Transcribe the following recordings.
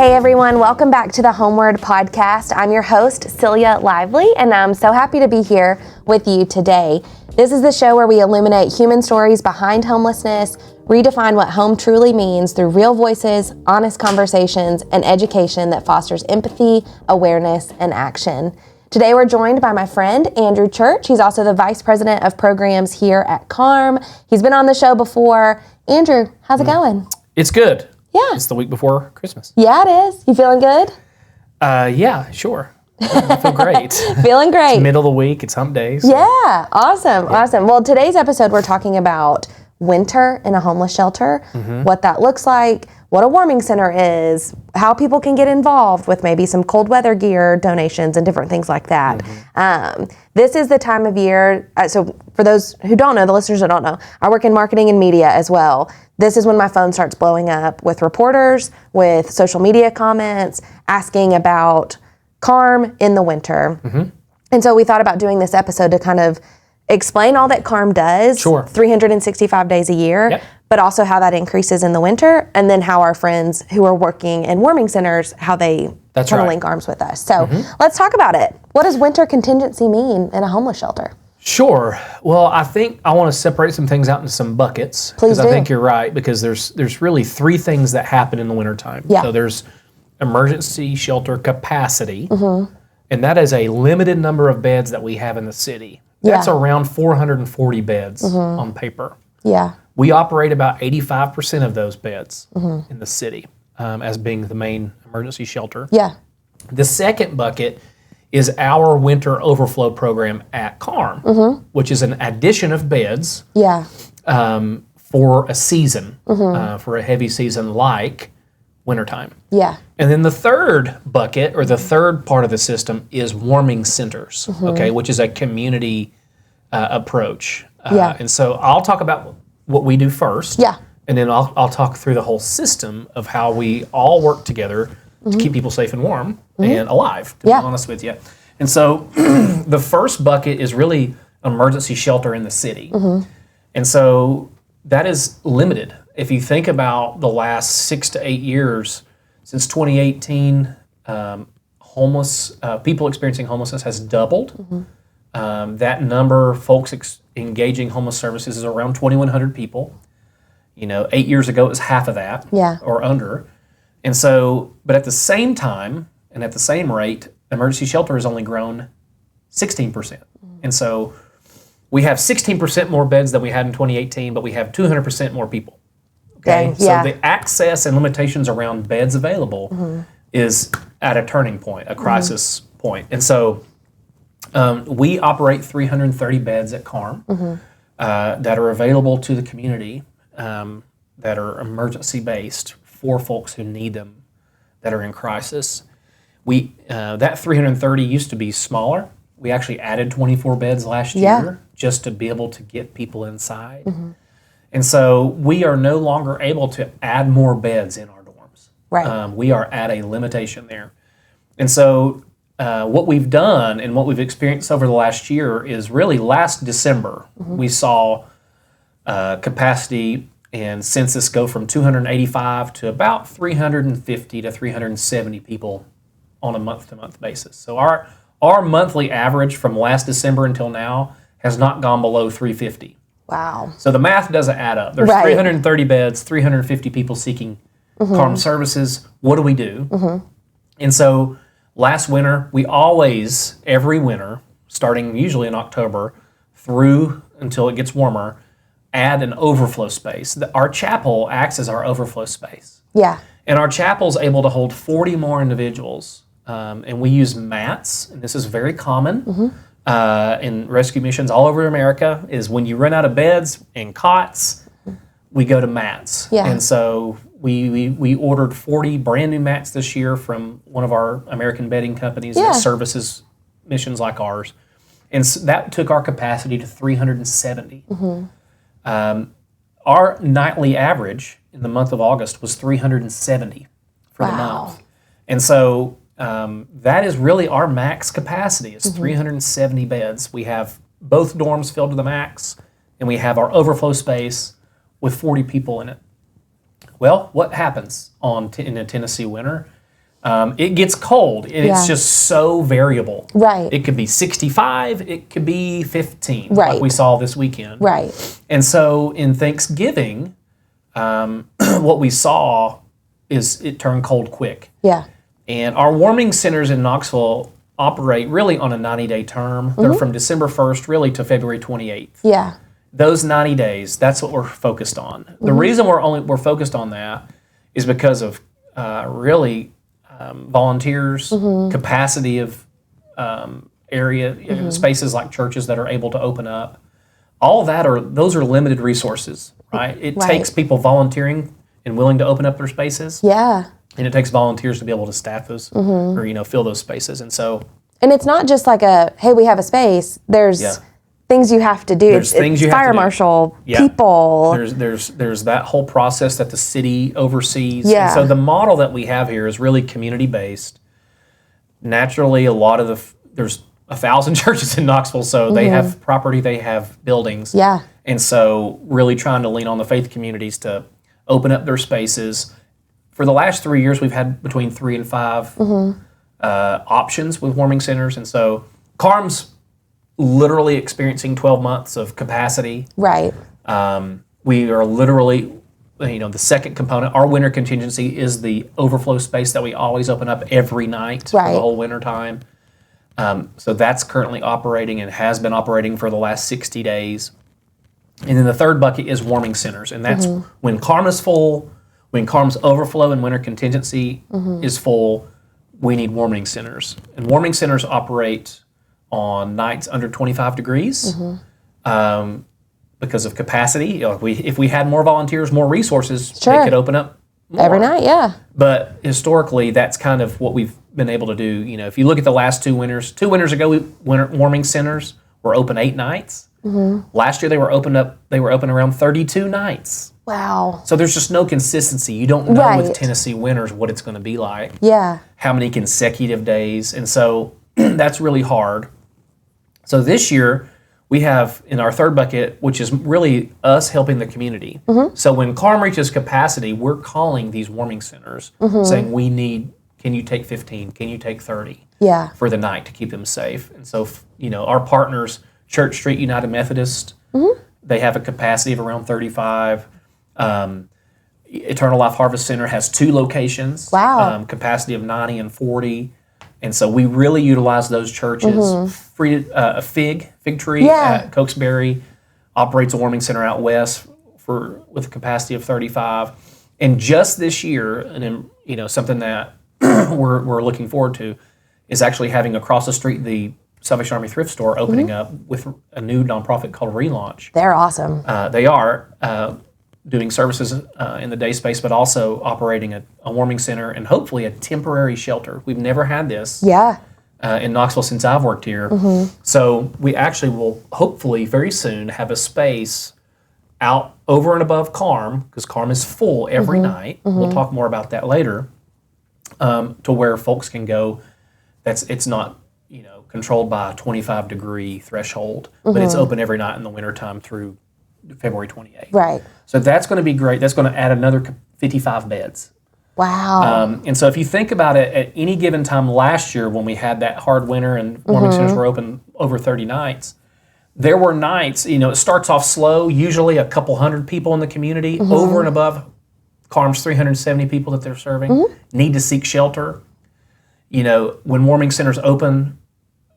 Hey everyone, welcome back to the Homeward podcast. I'm your host, Celia Lively, and I'm so happy to be here with you today. This is the show where we illuminate human stories behind homelessness, redefine what home truly means through real voices, honest conversations, and education that fosters empathy, awareness, and action. Today we're joined by my friend, Andrew Church. He's also the Vice President of Programs here at KARM. He's been on the show before. Andrew, how's it going? It's good. Yeah. It's the week before Christmas. Yeah, it is. You feeling good? Yeah, sure. I feel great. Feeling great. It's middle of the week. It's hump day. So. Yeah, awesome. Well, today's episode, we're talking about winter in a homeless shelter, what that looks like, what a warming center is, how people can get involved with maybe some cold weather gear donations and different things like that. This is the time of year, so for those who don't know, the listeners who don't know, I work in marketing and media as well. This is when my phone starts blowing up with reporters, with social media comments, asking about KARM in the winter. And so we thought about doing this episode to kind of explain all that KARM does, 365 days a year, but also how that increases in the winter, and then how our friends who are working in warming centers, how they kind of link arms with us. So let's talk about it. What does winter contingency mean in a homeless shelter? Sure. Well, I think I want to separate some things out into some buckets. Please do. I think you're right, because there's really three things that happen in the wintertime. Yeah. So there's emergency shelter capacity, and that is a limited number of beds that we have in the city. That's around 440 beds on paper. Yeah. We operate about 85% of those beds in the city as being the main emergency shelter. Yeah. The second bucket is our winter overflow program at KARM, which is an addition of beds for a season, for a heavy season like wintertime. Yeah. And then the third bucket, or the third part of the system, is warming centers, which is a community approach. And so I'll talk about what we do first, and then I'll talk through the whole system of how we all work together to keep people safe and warm and alive, to be honest with you. And so the first bucket is really emergency shelter in the city. And so that is limited. If you think about the last 6 to 8 years, since 2018, people experiencing homelessness has doubled. That number, folks engaging homeless services, is around 2,100 people. 8 years ago it was half of that, or under. And so, but at the same time, and at the same rate, emergency shelter has only grown 16%. And so we have 16% more beds than we had in 2018, but we have 200% more people. Okay, so the access and limitations around beds available is at a turning point, a crisis point. And so we operate 330 beds at KARM that are available to the community, that are emergency-based for folks who need them, that are in crisis. That 330 used to be smaller. We actually added 24 beds last year just to be able to get people inside. And so we are no longer able to add more beds in our dorms. Right. We are at a limitation there. And so what we've done and what we've experienced over the last year is really last December, we saw capacity and census go from 285 to about 350 to 370 people on a month-to-month basis. So our monthly average from last December until now has not gone below 350. Wow. So the math doesn't add up. There's 330 beds, 350 people seeking KARM services. What do we do? And so last winter, we always, every winter, starting usually in October through until it gets warmer, add an overflow space. Our chapel acts as our overflow space. Yeah. And our chapel's able to hold 40 more individuals. And we use mats, and this is very common in rescue missions all over America, is when you run out of beds and cots, we go to mats. And so we ordered 40 brand new mats this year from one of our American bedding companies that services missions like ours. And so that took our capacity to 370. Our nightly average in the month of August was 370 for the month. And so that is really our max capacity. It's 370 beds. We have both dorms filled to the max, and we have our overflow space with 40 people in it. Well, what happens in a Tennessee winter It gets cold, and it's just so variable. Right. It could be 65, it could be 15, right. like we saw this weekend. Right. And so in Thanksgiving, what we saw is it turned cold quick. Yeah. And our warming centers in Knoxville operate really on a 90-day term. They're from December 1st really to February 28th. Yeah. Those 90 days, that's what we're focused on. The reason we're focused on that is because of really volunteers, capacity of area, spaces like churches that are able to open up. All of that those are limited resources, right? It takes people volunteering and willing to open up their spaces. Yeah. And it takes volunteers to be able to staff those or, fill those spaces. And so. And it's not just like hey, we have a space. There's things you have to do. There's things you have to do. Fire marshal, people. There's that whole process that the city oversees. Yeah. And so the model that we have here is really community-based. Naturally, a lot of there's 1,000 churches in Knoxville, so they have property, they have buildings. Yeah. And so really trying to lean on the faith communities to open up their spaces. For the last 3 years, we've had between 3 and 5 options with warming centers. And so KARM's literally experiencing 12 months of capacity. Right. We are literally, the second component, our winter contingency is the overflow space that we always open up every night for the whole winter time. So that's currently operating and has been operating for the last 60 days. And then the third bucket is warming centers. And that's when KARM is full, when KARM's overflow and winter contingency is full, we need warming centers. And warming centers operate on nights under 25 degrees because of capacity. If we had more volunteers, more resources, they could open up more. Every night, yeah. But historically, that's kind of what we've been able to do. If you look at the last 2 winters, 2 winters ago, warming centers were open 8 nights. Last year, they were open around 32 nights. Wow. So there's just no consistency. You don't know with Tennessee winters what it's going to be like. Yeah. How many consecutive days. And so that's really hard. So this year, we have in our third bucket, which is really us helping the community. So when KARM reaches capacity, we're calling these warming centers saying, can you take 15? Can you take 30 for the night to keep them safe? And so, our partners, Church Street United Methodist, they have a capacity of around 35. Eternal Life Harvest Center has 2 locations. Wow. Capacity of 90 and 40. And so we really utilize those churches. Fig Tree at Cokesbury operates a warming center out west with a capacity of 35. And just this year, and something that we're looking forward to is actually having across the street the Salvation Army thrift store opening up with a new nonprofit called Relaunch. They're awesome. They are doing services in the day space, but also operating a warming center and hopefully a temporary shelter. We've never had this in Knoxville since I've worked here. So we actually will hopefully very soon have a space out over and above KARM, because KARM is full every night. We'll talk more about that later, to where folks can go. It's not controlled by a 25 degree threshold, but it's open every night in the wintertime through February 28th. Right. So that's going to be great. That's going to add another 55 beds. Wow. And so if you think about it, at any given time last year when we had that hard winter and warming centers were open over 30 nights, there were nights, it starts off slow, usually a couple hundred people in the community, over and above KARM's 370 people that they're serving, need to seek shelter. When warming centers open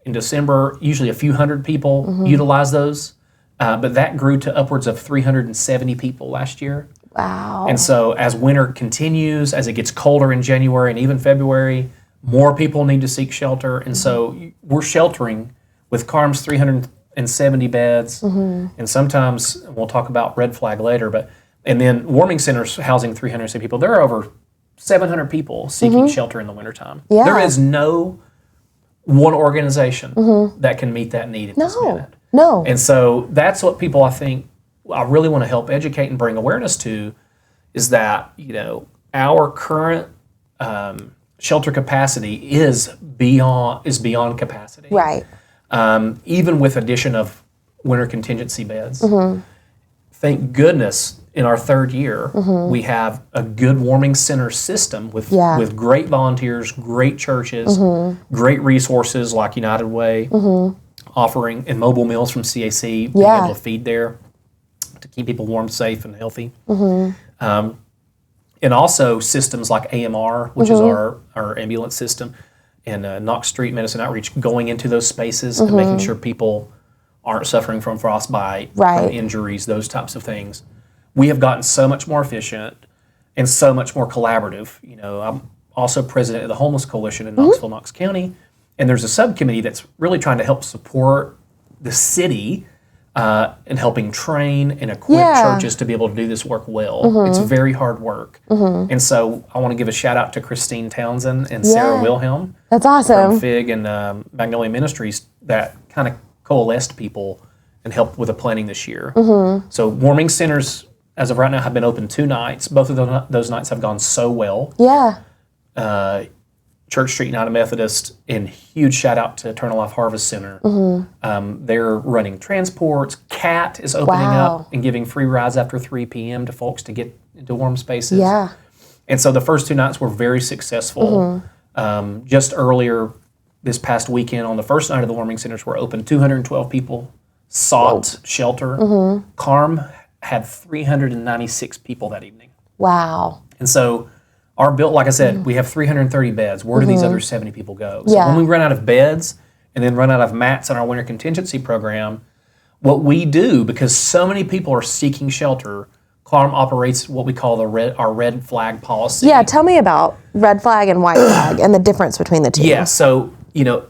in December, usually a few hundred people utilize those. But that grew to upwards of 370 people last year. Wow. And so as winter continues, as it gets colder in January and even February, more people need to seek shelter. And so we're sheltering with KARM's 370 beds. And sometimes, we'll talk about red flag later, and then warming centers housing 370 people. There are over 700 people seeking shelter in the wintertime. Yeah. There is no one organization that can meet that need at this minute. No. And so that's what people, I think, I really want to help educate and bring awareness to, is that, our current shelter capacity is beyond capacity. Right. Even with addition of winter contingency beds. thank goodness, in our third year, we have a good warming center system with great volunteers, great churches, great resources like United Way, offering, and mobile meals from CAC, being able to feed there to keep people warm, safe, and healthy. And also systems like AMR, which is our ambulance system, and Knox Street Medicine Outreach, going into those spaces and making sure people aren't suffering from frostbite, from injuries, those types of things. We have gotten so much more efficient and so much more collaborative. You know, I'm also president of the Homeless Coalition in Knoxville, Knox County, and there's a subcommittee that's really trying to help support the city in helping train and equip churches to be able to do this work well. It's very hard work. And so I want to give a shout out to Christine Townsend and Sarah Wilhelm. That's awesome. From FIG and Magnolia Ministries that kind of coalesced people and helped with the planning this year. So warming centers, as of right now, have been open 2 nights. Both of those nights have gone so well. Church Street United Methodist, and huge shout out to Eternal Life Harvest Center. They're running transports. CAT is opening up and giving free rides after 3 p.m. to folks to get into warm spaces. And so the first 2 nights were very successful. Just earlier this past weekend, on the first night of the warming centers were open, 212 people sought shelter. KARM had 396 people that evening. And so our build, like I said, we have 330 beds. Where do these other 70 people go? So when we run out of beds and then run out of mats in our winter contingency program, what we do, because so many people are seeking shelter, KARM operates what we call our red flag policy. Tell me about red flag and white flag and the difference between the two. So, you know,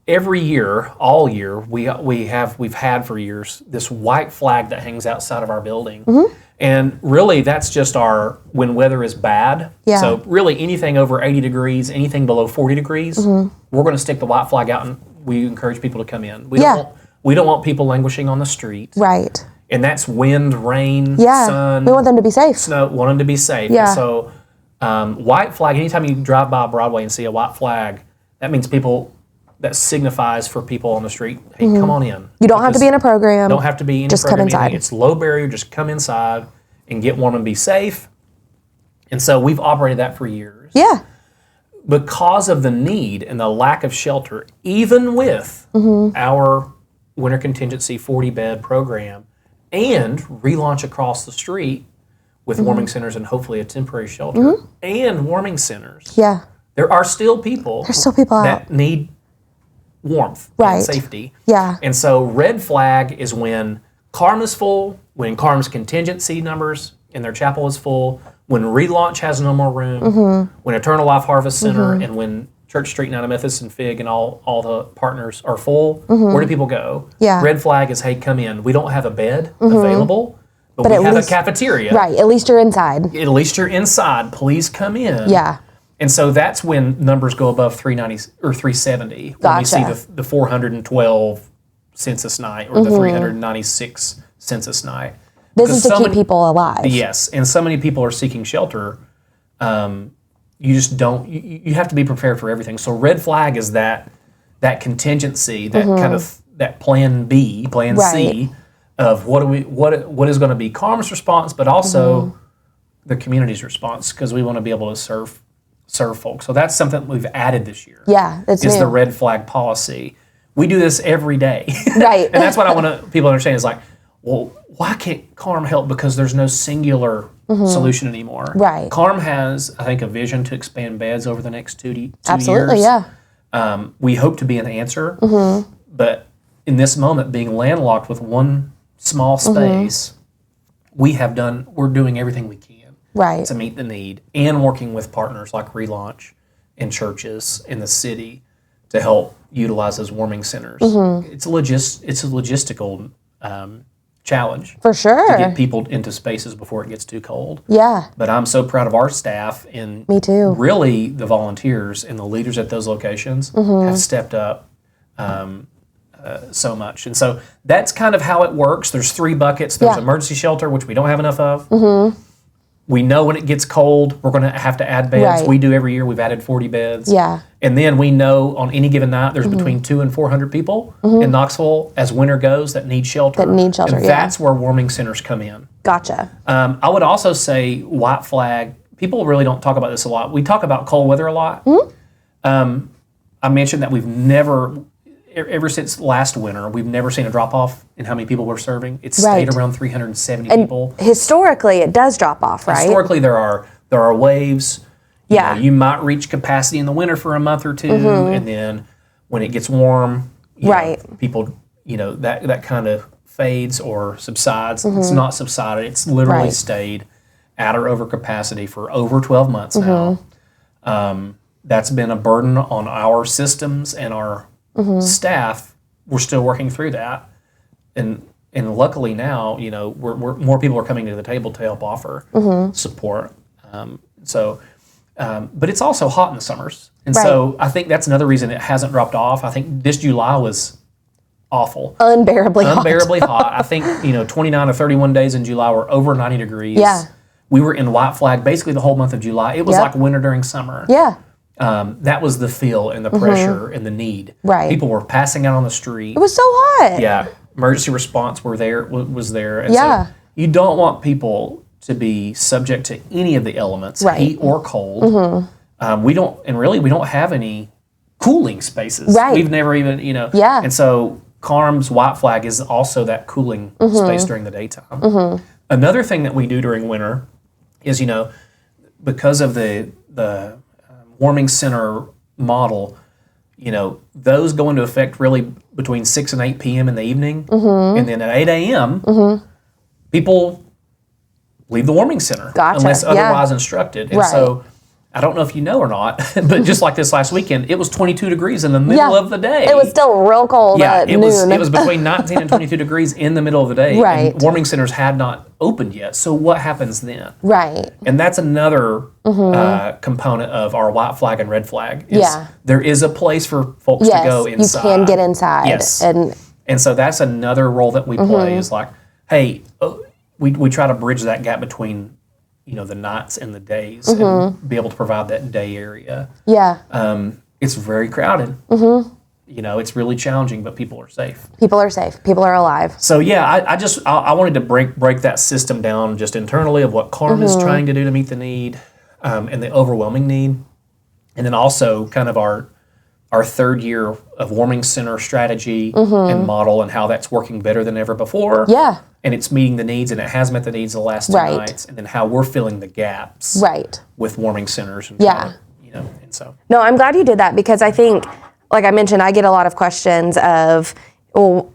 every year, all year, we've had for years this white flag that hangs outside of our building. And really, that's just when weather is bad. So really, anything over 80 degrees, anything below 40 degrees, we're going to stick the white flag out, and we encourage people to come in. We don't want people languishing on the street. And that's wind, rain, sun. We want them to be safe. Snow. Want them to be safe. And so white flag, anytime you drive by Broadway and see a white flag, that means that signifies for people on the street, hey, come on in. You don't have to be in a program. Don't have to be in just a program. Come inside. It's low barrier, just come inside and get warm and be safe. And so we've operated that for years. Because of the need and the lack of shelter, even with our winter contingency 40-bed program and relaunch across the street with warming centers and hopefully a temporary shelter and warming centers, there are still people that need warmth and safety. And so red flag is when KARM is full, when KARM's contingency numbers in their chapel is full, when relaunch has no more room, when Eternal Life Harvest Center and when Church Street United Methodist and FIG and all the partners are full, where do people go? Red flag is, hey, come in. We don't have a bed available, but we have a cafeteria. At least you're inside. At least you're inside. Please come in. And so that's when numbers go above 390 or 370. When we see the 412 census night or the 396 census night. This is to keep people alive. Yes, and so many people are seeking shelter. You just don't. You have to be prepared for everything. So red flag is that contingency, that kind of that plan B, plan C of what is going to be KARM's response, but also the community's response, because we want to be able to serve folks. So that's something we've added this year. It's is new. The red flag policy. We do this every day. And that's what I want people to understand is like, well, why can't KARM help? Because there's no singular solution anymore. KARM has, I think, a vision to expand beds over the next 2 years. Absolutely. We hope to be an answer, but in this moment, being landlocked with one small space, we're doing everything we can to meet the need, and working with partners like Relaunch and churches in the city to help utilize those warming centers. It's a logistical challenge for sure to get people into spaces before it gets too cold. But I'm so proud of our staff, and me too. Really, the volunteers and the leaders at those locations have stepped up so much. And so that's kind of how it works. There's 3 buckets. There's emergency shelter, which we don't have enough of. we know when it gets cold, we're going to have to add beds. Right. We do every year. We've added 40 beds. Yeah. And then we know on any given night, there's between 200 and 400 people in Knoxville as winter goes that need shelter. And that's where warming centers come in. Gotcha. I would also say white flag. People really don't talk about this a lot. We talk about cold weather a lot. I mentioned that we've never, ever since last winter, we've never seen a drop off in how many people we're serving. It's stayed around 370 people. Historically, it does drop off, right? Historically, there are waves. Yeah. You might reach capacity in the winter for a month or two, and then when it gets warm, people, that kind of fades or subsides. It's not subsided. It's literally stayed at or over capacity for over 12 months now. That's been a burden on our systems and our staff. We're still working through that, and luckily now, we're more people are coming to the table to help offer support. But it's also hot in the summers, and so I think that's another reason it hasn't dropped off. I think this July was awful, unbearably hot. I think 29 or 31 days in July were over 90 degrees. Yeah. We were in white flag basically the whole month of July. It was like winter during summer. Yeah. That was the feel and the pressure and the need. Right. People were passing out on the street. It was so hot. Yeah. Emergency response was there. And so you don't want people to be subject to any of the elements, heat or cold. We don't have any cooling spaces. Right. We've never even, And so KARM's white flag is also that cooling space during the daytime. Another thing that we do during winter is, because of the warming center model, those go into effect really between 6 and 8 p.m. in the evening. And then at 8 a.m., people leave the warming center unless otherwise instructed. And so I don't know if you know or not, but just like this last weekend, it was 22 degrees in the middle of the day. It was still real cold at noon. It was between 19 and 22 degrees in the middle of the day. Right. And warming centers had not opened yet. So what happens then? Right. And that's another component of our white flag and red flag. There is a place for folks to go inside. You can get inside. Yes. And so that's another role that we play is like, hey, we try to bridge that gap between the nights and the days and be able to provide that day area. Yeah. It's very crowded. It's really challenging, but people are safe. People are safe. People are alive. So I wanted to break that system down just internally of what KARM is trying to do to meet the need and the overwhelming need. And then also kind of our third year of warming center strategy and model and how that's working better than ever before. Yeah. And it's meeting the needs, and it has met the needs the last 2 nights, and then how we're filling the gaps with warming centers. And and so. No, I'm glad you did that because I think, like I mentioned, I get a lot of questions of, well,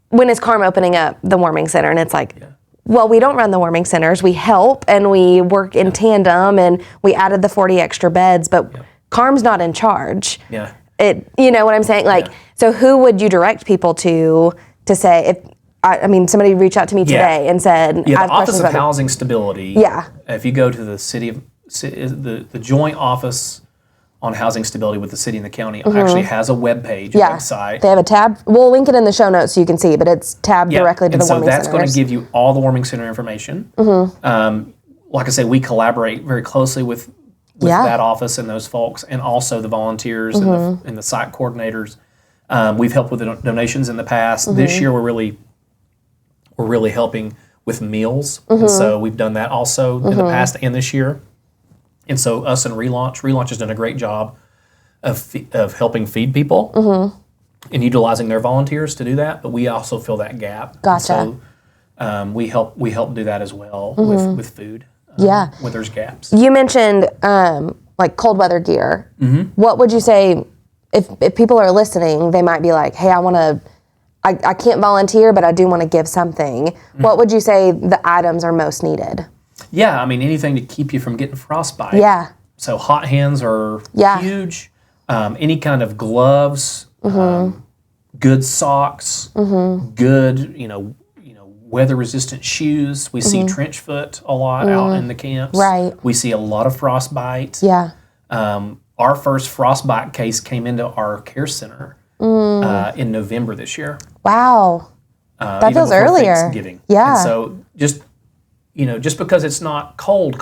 when is KARM opening up the warming center? And it's like, well, we don't run the warming centers. We help, and we work in tandem, and we added the 40 extra beds, but KARM's not in charge. Yeah. You know what I'm saying? Like, so who would you direct people to say if, somebody reached out to me today and said, the Office of Housing Stability. Yeah. If you go to the joint office on housing stability with the city and the county, actually has a webpage, a website. They have a tab. We'll link it in the show notes so you can see, but it's tabbed directly to the warming centers. So that's going to give you all the warming center information. Like I say, we collaborate very closely with that office and those folks, and also the volunteers and the site coordinators. We've helped with the donations in the past. This year, we're really helping with meals, and so we've done that also in the past and this year. And so us and Relaunch has done a great job of helping feed people and utilizing their volunteers to do that. But we also fill that gap. Gotcha. So we help do that as well with food. When there's gaps. You mentioned like cold weather gear. What would you say if people are listening? They might be like, "Hey, I can't volunteer, but I do want to give something." What would you say the items are most needed? Yeah, anything to keep you from getting frostbite. Yeah. So hot hands are huge. Any kind of gloves, good socks, good weather-resistant shoes. We see trench foot a lot out in the camps. Right. We see a lot of frostbite. Yeah. Our first frostbite case came into our care center in November this year. Wow. That feels earlier. Thanksgiving. Yeah. And so just, just because it's not cold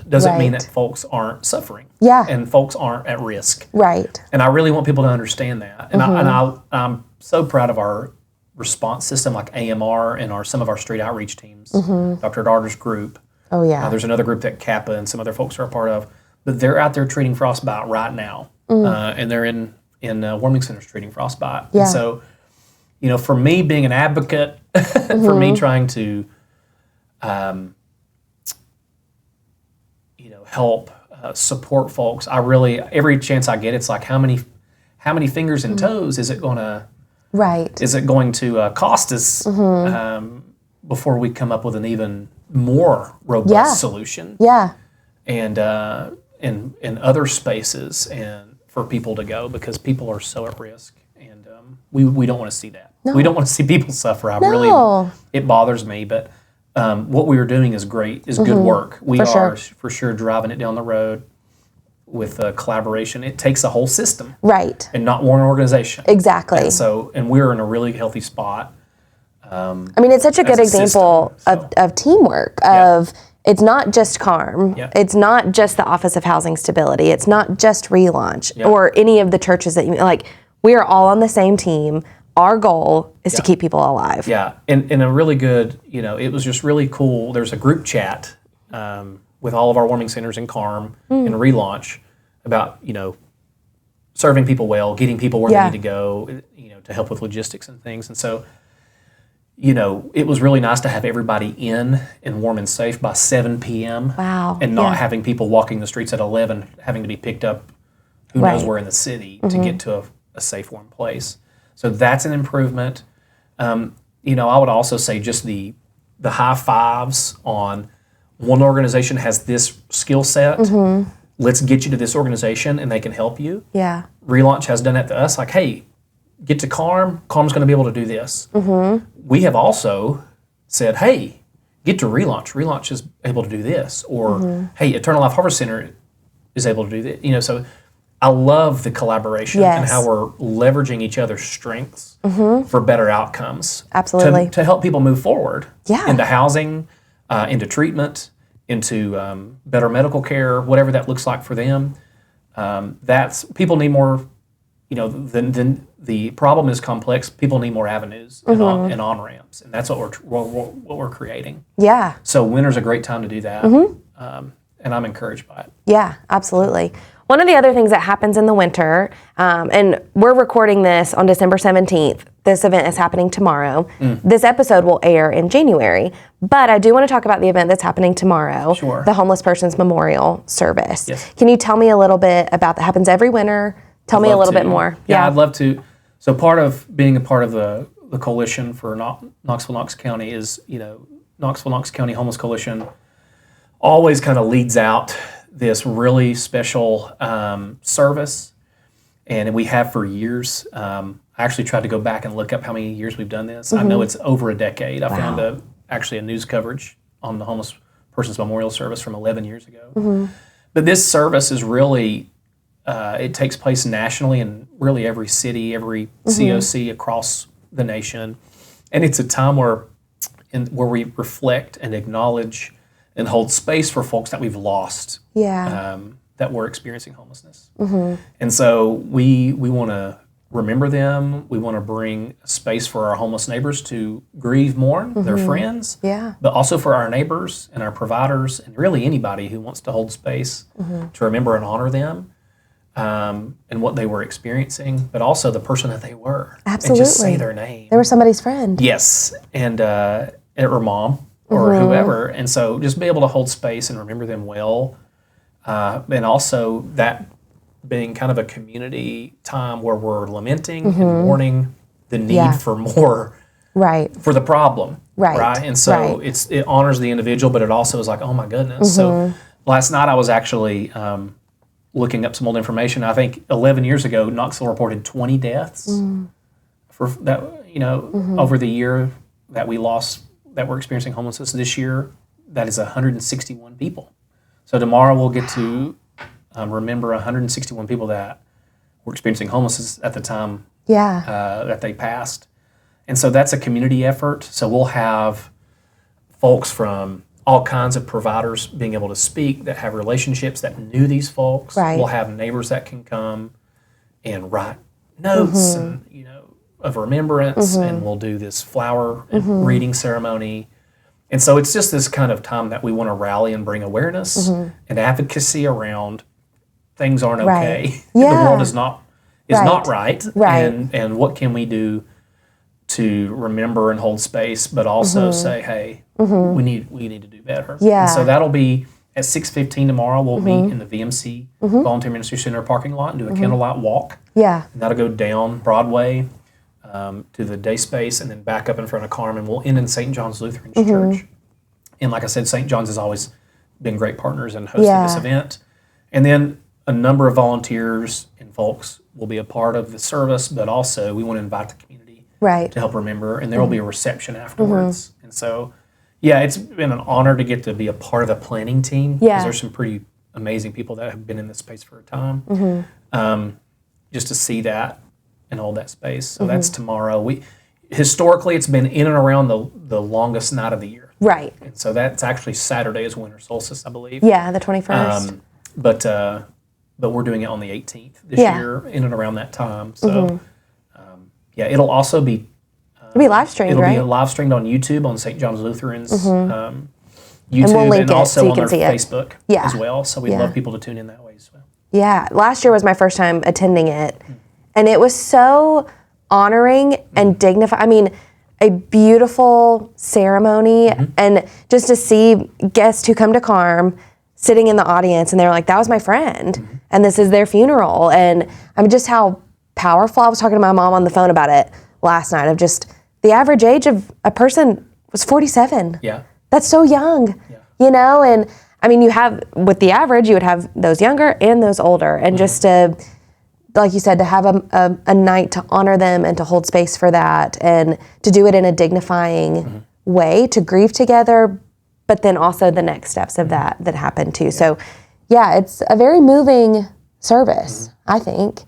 doesn't mean that folks aren't suffering. Yeah. And folks aren't at risk. Right. And I really want people to understand that. And, I'm so proud of our response system, like AMR and some of our street outreach teams, Dr. Darter's group. Oh, yeah. There's another group that Kappa and some other folks are a part of. But they're out there treating frostbite right now. And they're in warming centers treating frostbite. Yeah. And so, for me being an advocate, for me trying to help support folks, I really, every chance I get, it's like how many fingers and toes is it going to cost us before we come up with an even more robust solution? Yeah. And in other spaces and for people to go, because people are so at risk, and we don't want to see that. No. We don't want to see people suffer. It bothers me, but what we are doing is great, is good work. We are for sure driving it down the road with collaboration. It takes a whole system. Right. And not one organization. Exactly. And we're in a really healthy spot. It's such a good example of teamwork, it's not just KARM. Yep. It's not just the Office of Housing Stability. It's not just Relaunch or any of the churches that we are all on the same team. Our goal is to keep people alive. Yeah, and a really good, it was just really cool. There's a group chat with all of our warming centers in KARM and Relaunch about, serving people well, getting people where they need to go, to help with logistics and things. And so, it was really nice to have everybody in and warm and safe by 7 p.m. Wow. And not having people walking the streets at 11, having to be picked up who knows where in the city to get to a safe, warm place. So that's an improvement. I would also say just the high fives on one organization has this skill set. Let's get you to this organization and they can help you. Yeah. Relaunch has done that to us. Like, hey, get to KARM. KARM's going to be able to do this. We have also said, hey, get to Relaunch. Relaunch is able to do this. Or, hey, Eternal Life Harvest Center is able to do this. So I love the collaboration and how we're leveraging each other's strengths for better outcomes. Absolutely. To help people move forward into housing, into treatment, into better medical care, whatever that looks like for them. People need more. The problem is complex. People need more avenues and on ramps, and that's what we're creating. Yeah. So winter's a great time to do that, and I'm encouraged by it. Yeah, absolutely. One of the other things that happens in the winter, and we're recording this on December 17th. This event is happening tomorrow. This episode will air in January, but I do want to talk about the event that's happening tomorrow. Sure. The Homeless Persons Memorial Service. Yes. Can you tell me a little bit about that? Happens every winter. Tell me a little bit more. Yeah, I'd love to. So part of being a part of the coalition for Knox County is, Knox County Homeless Coalition always kind of leads out this really special service, and we have for years. I actually tried to go back and look up how many years we've done this. I know it's over a decade. I found actually a news coverage on the Homeless Persons Memorial Service from 11 years ago. But this service is really, it takes place nationally in really every city, every COC across the nation. And it's a time where we reflect and acknowledge and hold space for folks that we've lost, that were experiencing homelessness. And so we want to remember them. We want to bring space for our homeless neighbors to grieve, mourn their friends, but also for our neighbors and our providers and really anybody who wants to hold space to remember and honor them. And what they were experiencing, but also the person that they were. Absolutely. And just say their name. They were somebody's friend. Yes, and or mom or whoever. And so just be able to hold space and remember them well. And also that being kind of a community time where we're lamenting and mourning the need for more, for the problem. Right. And so it honors the individual, but it also is like, oh my goodness. So last night I was actually looking up some old information. I think 11 years ago, Knoxville reported 20 deaths for that, over the year that we lost, that we're experiencing homelessness. This year, that is 161 people. So tomorrow we'll get to remember 161 people that were experiencing homelessness at the time that they passed. And so that's a community effort. So we'll have folks from all kinds of providers being able to speak that have relationships that knew these folks. Right. We'll have neighbors that can come and write notes and, of remembrance, and we'll do this flower and reading ceremony. And so it's just this kind of time that we want to rally and bring awareness and advocacy around things aren't okay. The world is not right. And what can we do to remember and hold space, but also say, hey, we need to do better. Yeah. And so that'll be at 6:15 tomorrow. We'll meet in the VMC Volunteer Ministry Center parking lot and do a candlelight walk. Yeah. And that'll go down Broadway to the day space and then back up in front of KARM, and we'll end in St. John's Lutheran Church. And like I said, St. John's has always been great partners in hosting this event. And then a number of volunteers and folks will be a part of the service, but also we want to invite the community to help remember, and there will be a reception afterwards. And so, it's been an honor to get to be a part of the planning team, because there's some pretty amazing people that have been in this space for a time. Just to see that and hold that space. So that's tomorrow. Historically, it's been in and around the longest night of the year. Right. And so that's actually Saturday is winter solstice, I believe. Yeah, the 21st. But we're doing it on the 18th this year, in and around that time. So, it'll also be... it'll be live streamed, It'll be live streamed on YouTube, on St. John's Lutheran's YouTube, and we'll link it also so you on can our see it. Facebook as well. So we'd love people to tune in that way as well. Yeah, last year was my first time attending it, and it was so honoring and dignified. I mean, a beautiful ceremony, and just to see guests who come to KARM sitting in the audience, and they're like, that was my friend, and this is their funeral. And I mean, just how powerful. I was talking to my mom on the phone about it last night, of just the average age of a person was 47. Yeah. That's so young, and I mean, you have, with the average, you would have those younger and those older, and just to, like you said, to have a night to honor them and to hold space for that, and to do it in a dignifying way, to grieve together, but then also the next steps of that happen too. So, it's a very moving service, I think,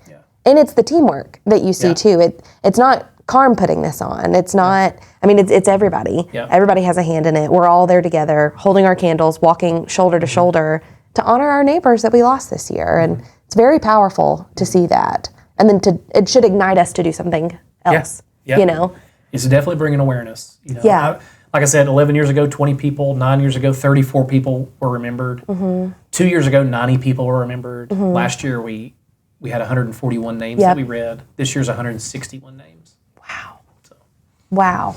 and it's the teamwork that you see too. It's not KARM putting this on. It's not, I mean, it's everybody. Yeah. Everybody has a hand in it. We're all there together, holding our candles, walking shoulder to shoulder to honor our neighbors that we lost this year. And it's very powerful to see that. And then it should ignite us to do something else, It's definitely bringing awareness. Like I said, 11 years ago, 20 people, 9 years ago, 34 people were remembered. 2 years ago, 90 people were remembered. Last year, we had 141 names that we read. This year's 161 names. Wow.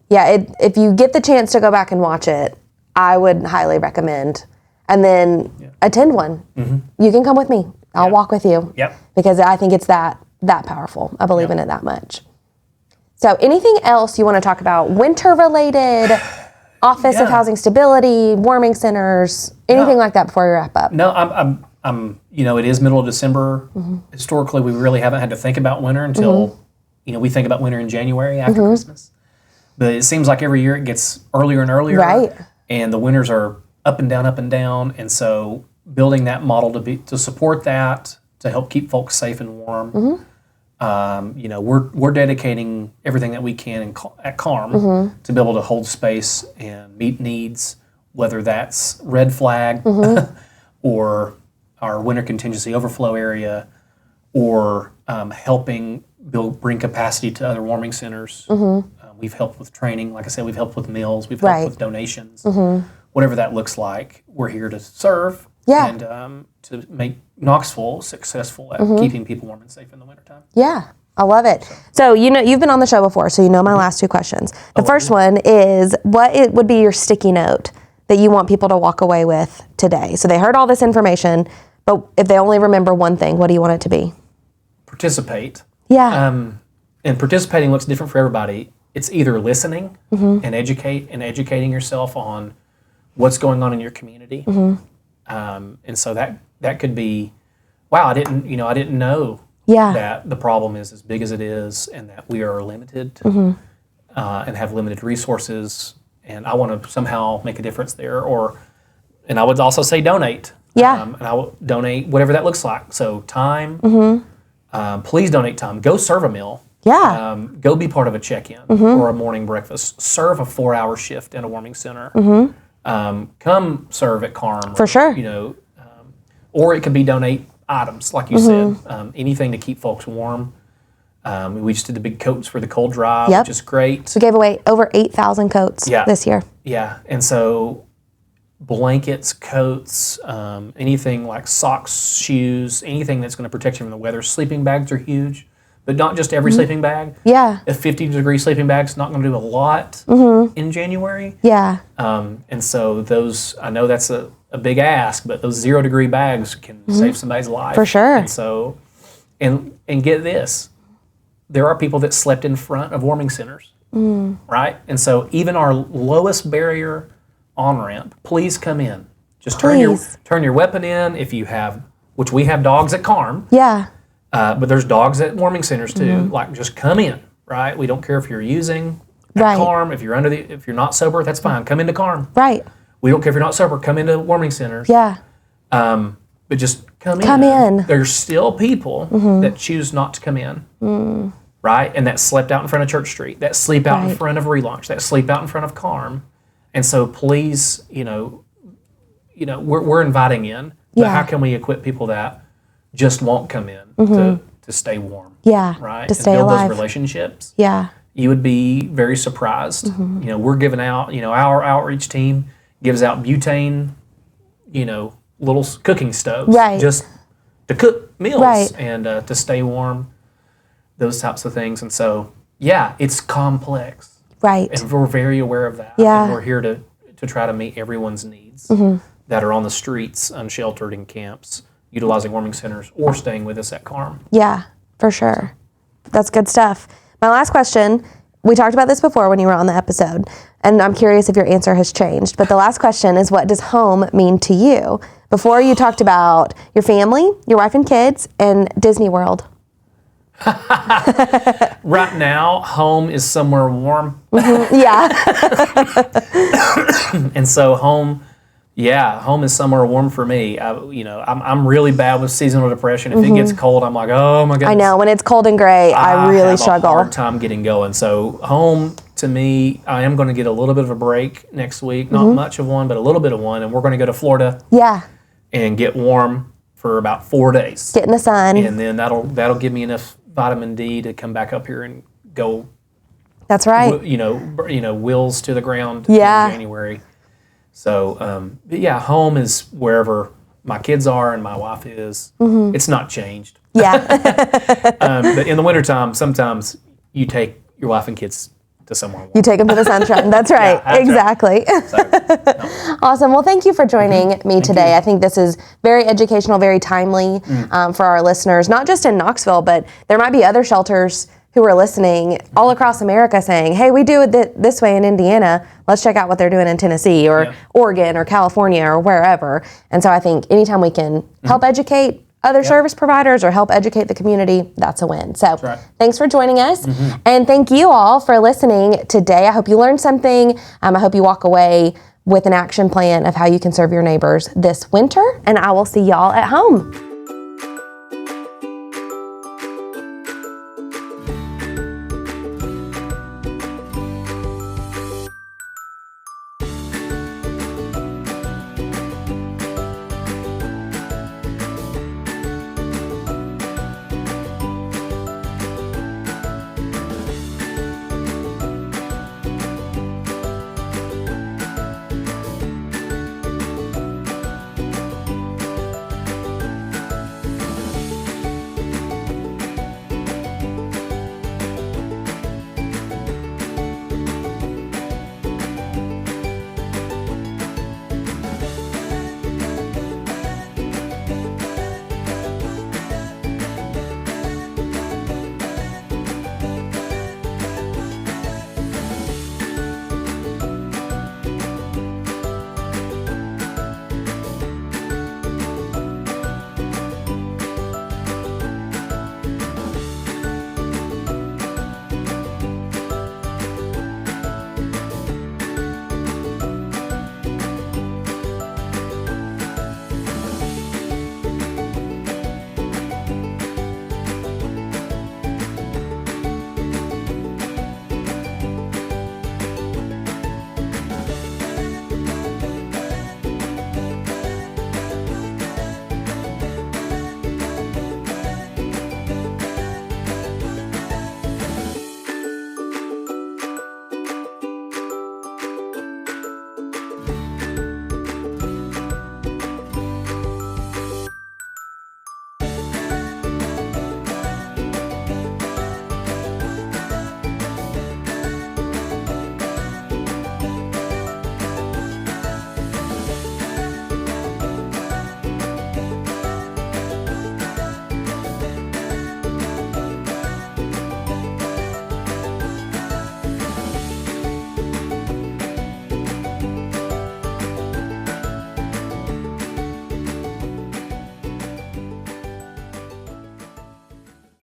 Yeah, if you get the chance to go back and watch it, I would highly recommend. And then attend one. You can come with me. I'll walk with you. Because I think it's that powerful. I believe in it that much. So anything else you want to talk about? Winter-related, Office of Housing Stability, warming centers, anything like that before we wrap up? No, I'm it is middle of December. Historically, we really haven't had to think about winter until... we think about winter in January after Christmas. But it seems like every year it gets earlier and earlier. Right. And the winters are up and down. And so building that model to support that, to help keep folks safe and warm. We're dedicating everything that we can at KARM to be able to hold space and meet needs, whether that's red flag or our winter contingency overflow area, or helping bring capacity to other warming centers. We've helped with training. Like I said, we've helped with meals. We've helped with donations. Whatever that looks like, we're here to serve and to make Knoxville successful at keeping people warm and safe in the wintertime. Yeah, I love it. So, you've been on the show before, so you know my last two questions. The first one is, what would be your sticky note that you want people to walk away with today? So they heard all this information, but if they only remember one thing, what do you want it to be? Participate. Yeah. And participating looks different for everybody. It's either listening and educating yourself on what's going on in your community. And so that could be, wow, I didn't know that the problem is as big as it is, and that we are limited and have limited resources, and I want to somehow make a difference there. And I would also say donate. And I will donate whatever that looks like. So time. Please donate time. Go serve a meal. Go be part of a check-in or a morning breakfast. Serve a 4-hour shift in a warming center. come serve at KARM. For sure. Or it could be donate items, like you said, anything to keep folks warm. We just did the big coats for the cold drive, which is great. We gave away over 8,000 coats this year. Yeah, and so blankets, coats, anything like socks, shoes, anything that's going to protect you from the weather. Sleeping bags are huge, but not just every sleeping bag. Yeah. A 50-degree sleeping bag's not going to do a lot in January. Yeah. And so those, I know that's a big ask, but those 0-degree bags can save somebody's life. For sure. And so, and get this, there are people that slept in front of warming centers, right? And so even our lowest barrier on-ramp, please come in. Just turn your weapon in if you have, which we have dogs at KARM. Yeah. But there's dogs at warming centers too. Like, just come in, right? We don't care if you're using at KARM. If you're if you're not sober, that's fine. Come into KARM. Right. We don't care if you're not sober. Come into warming centers. Yeah. But just come in. There's still people that choose not to come in, right? And that slept out in front of Church Street, that sleep out in front of Relaunch, that sleep out in front of KARM. And so please, we're inviting in. But how can we equip people that just won't come in to stay warm? Yeah. Right? To stay and build alive. those relationships. Yeah. You would be very surprised. We're giving out, our outreach team gives out butane, little cooking stoves, just to cook meals and to stay warm, those types of things. And so, it's complex. Right. And we're very aware of that. Yeah. And we're here to try to meet everyone's needs that are on the streets, unsheltered in camps, utilizing warming centers, or staying with us at KARM. Yeah, for sure. That's good stuff. My last question, we talked about this before when you were on the episode, and I'm curious if your answer has changed, but the last question is, what does home mean to you? Before, you talked about your family, your wife and kids, and Disney World. Right now, home is somewhere warm. Yeah. And so home is somewhere warm for me. I'm really bad with seasonal depression. If it gets cold, I'm like, oh my goodness. I know, when it's cold and gray, I really struggle. I have a hard time getting going. So home, to me, I am going to get a little bit of a break next week. Not much of one, but a little bit of one. And we're going to go to Florida. Yeah. And get warm for about 4 days. Get in the sun. And then that'll give me enough vitamin D to come back up here and go. That's right. Wheels to the ground in January. So, home is wherever my kids are and my wife is. It's not changed. Yeah. But in the wintertime, sometimes you take your wife and kids to somewhere warm. You take them to the sunshine. That's right. Exactly. Right. So, no. Awesome. Well, thank you for joining me today. I think this is very educational, very timely for our listeners, not just in Knoxville, but there might be other shelters who are listening all across America saying, hey, we do it this way in Indiana. Let's check out what they're doing in Tennessee or Oregon or California or wherever. And so I think anytime we can help educate other service providers or help educate the community, that's a win. So thanks for joining us. And thank you all for listening today. I hope you learned something. I hope you walk away with an action plan of how you can serve your neighbors this winter. And I will see y'all at home.